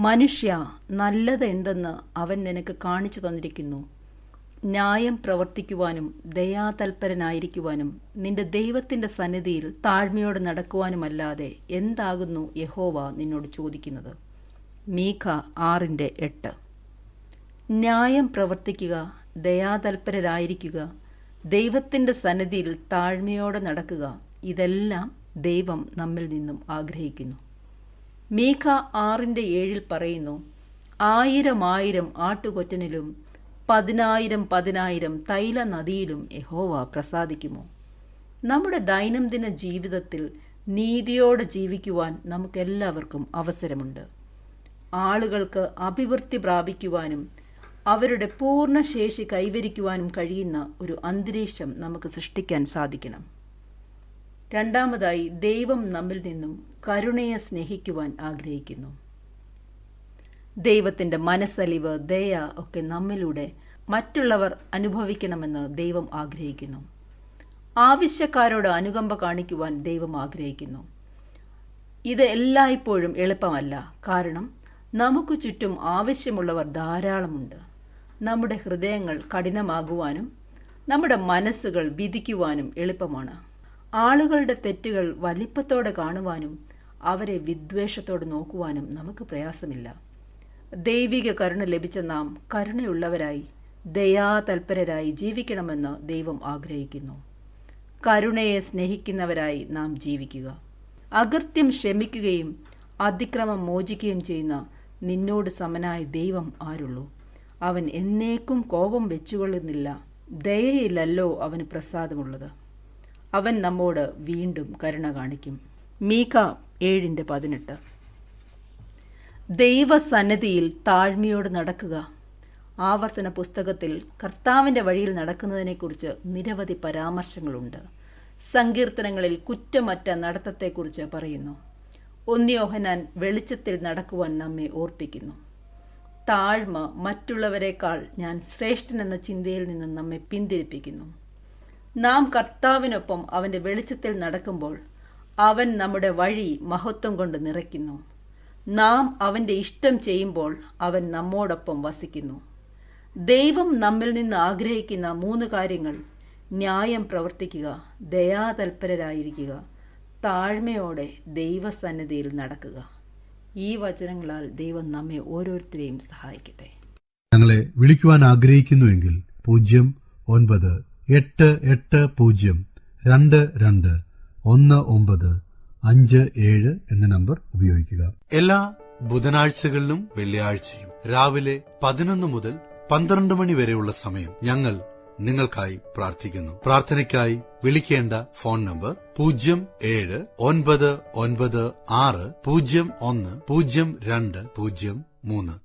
മനുഷ്യ, നല്ലത് എന്തെന്ന് അവൻ നിനക്ക് കാണിച്ചു തന്നിരിക്കുന്നു. ന്യായം പ്രവർത്തിക്കുവാനും ദയാതൽപരനായിരിക്കുവാനും നിന്റെ ദൈവത്തിന്റെ സന്നിധിയിൽ താഴ്മയോടെ നടക്കുവാനുമല്ലാതെ എന്താകുന്നു യഹോവ നിന്നോട് ചോദിക്കുന്നത്? മീഖ 6:8. ന്യായം പ്രവർത്തിക്കുക, ദയാതൽപരരായിരിക്കുക, ദൈവത്തിന്റെ സന്നിധിയിൽ താഴ്മയോടെ നടക്കുക, ഇതെല്ലാം ദൈവം നമ്മിൽ നിന്നും ആഗ്രഹിക്കുന്നു. മീഖ 6:7 പറയുന്നു, 1000 ആട്ടുകൊറ്റനിലും 10,000 തൈല നദിയിലും യഹോവ പ്രസാദിക്കുമോ? നമ്മുടെ ദൈനംദിന ജീവിതത്തിൽ നീതിയോടെ ജീവിക്കുവാൻ നമുക്കെല്ലാവർക്കും അവസരമുണ്ട്. ആളുകൾക്ക് അഭിവൃദ്ധി പ്രാപിക്കുവാനും അവരുടെ പൂർണ്ണ ശേഷി കൈവരിക്കുവാനും കഴിയുന്ന ഒരു അന്തരീക്ഷം നമുക്ക് സൃഷ്ടിക്കാൻ സാധിക്കണം. രണ്ടാമതായി, ദൈവം നമ്മിൽ നിന്നും കരുണയെ സ്നേഹിക്കുവാൻ ആഗ്രഹിക്കുന്നു. ദൈവത്തിന്റെ മനസ്സലിവ്, ദയ ഒക്കെ നമ്മിലൂടെ മറ്റുള്ളവർ അനുഭവിക്കണമെന്ന് ദൈവം ആഗ്രഹിക്കുന്നു. ആവശ്യക്കാരോട് അനുകമ്പ കാണിക്കുവാൻ ദൈവം ആഗ്രഹിക്കുന്നു. ഇത് എല്ലായ്പ്പോഴും എളുപ്പമല്ല. കാരണം നമുക്ക് ചുറ്റും ആവശ്യമുള്ളവർ ധാരാളമുണ്ട്. നമ്മുടെ ഹൃദയങ്ങൾ കഠിനമാകുവാനും നമ്മുടെ മനസ്സുകൾ വിധിക്കുവാനും എളുപ്പമാണ്. ആളുകളുടെ തെറ്റുകൾ വലിപ്പത്തോടെ കാണുവാനും അവരെ വിദ്വേഷത്തോടെ നോക്കുവാനും നമുക്ക് പ്രയാസമില്ല. ദൈവിക കരുണ ലഭിച്ച നാം കരുണയുള്ളവരായി ദയാതൽപരരായി ജീവിക്കണമെന്ന് ദൈവം ആഗ്രഹിക്കുന്നു. കരുണയെ സ്നേഹിക്കുന്നവരായി നാം ജീവിക്കുക. അകൃത്യം ക്ഷമിക്കുകയും അതിക്രമം മോചിക്കുകയും ചെയ്യുന്ന നിന്നോട് സമനായ ദൈവം ആരുള്ളൂ? അവൻ എന്നേക്കും കോപം വെച്ചുകൊള്ളുന്നില്ല. ദയയിലല്ലോ അവന് പ്രസാദമുള്ളത്. അവൻ നമ്മോട് വീണ്ടും കരുണ കാണിക്കും. മീഖ 7:18. ദൈവസന്നിധിയിൽ താഴ്മയോട് നടക്കുക. ആവർത്തന പുസ്തകത്തിൽ കർത്താവിൻ്റെ വഴിയിൽ നടക്കുന്നതിനെക്കുറിച്ച് നിരവധി പരാമർശങ്ങളുണ്ട്. സങ്കീർത്തനങ്ങളിൽ കുറ്റമറ്റ നടത്തത്തെക്കുറിച്ച് പറയുന്നു. 1 യോഹന്നാൻ വെളിച്ചത്തിൽ നടക്കുവാൻ നമ്മെ ഓർപ്പിക്കുന്നു. താഴ്മ മറ്റുള്ളവരെക്കാൾ ഞാൻ ശ്രേഷ്ഠനെന്ന ചിന്തയിൽ നിന്ന് നമ്മെ പിന്തിരിപ്പിക്കുന്നു. നാം കർത്താവിനൊപ്പം അവൻ്റെ വെളിച്ചത്തിൽ നടക്കുമ്പോൾ അവൻ നമ്മുടെ വഴി മഹത്വം കൊണ്ട് നിറയ്ക്കുന്നു. നാം അവൻ്റെ ഇഷ്ടം ചെയ്യുമ്പോൾ അവൻ നമ്മോടൊപ്പം വസിക്കുന്നു. ദൈവം നമ്മിൽ നിന്ന് ആഗ്രഹിക്കുന്ന 3 കാര്യങ്ങൾ: ന്യായം പ്രവർത്തിക്കുക, ദയാതൽപരരായിരിക്കുക, താഴ്മയോടെ ദൈവസന്നിധിയിൽ നടക്കുക. ഈ വചനങ്ങളാൽ ദൈവം നമ്മെ ഓരോരുത്തരെയും സഹായിക്കട്ടെ. ഞങ്ങളെ വിളിക്കുവാൻ ആഗ്രഹിക്കുന്നുവെങ്കിൽ 0988-22-1957 എന്ന നമ്പർ ഉപയോഗിക്കുക. എല്ലാ ബുധനാഴ്ചകളിലും വെള്ളിയാഴ്ചയും രാവിലെ 11 മുതൽ 12 മണി വരെയുള്ള സമയം ഞങ്ങൾ നിങ്ങൾക്കായി പ്രാർത്ഥിക്കുന്നു. പ്രാർത്ഥനയ്ക്കായി വിളിക്കേണ്ട ഫോൺ നമ്പർ 079960010203.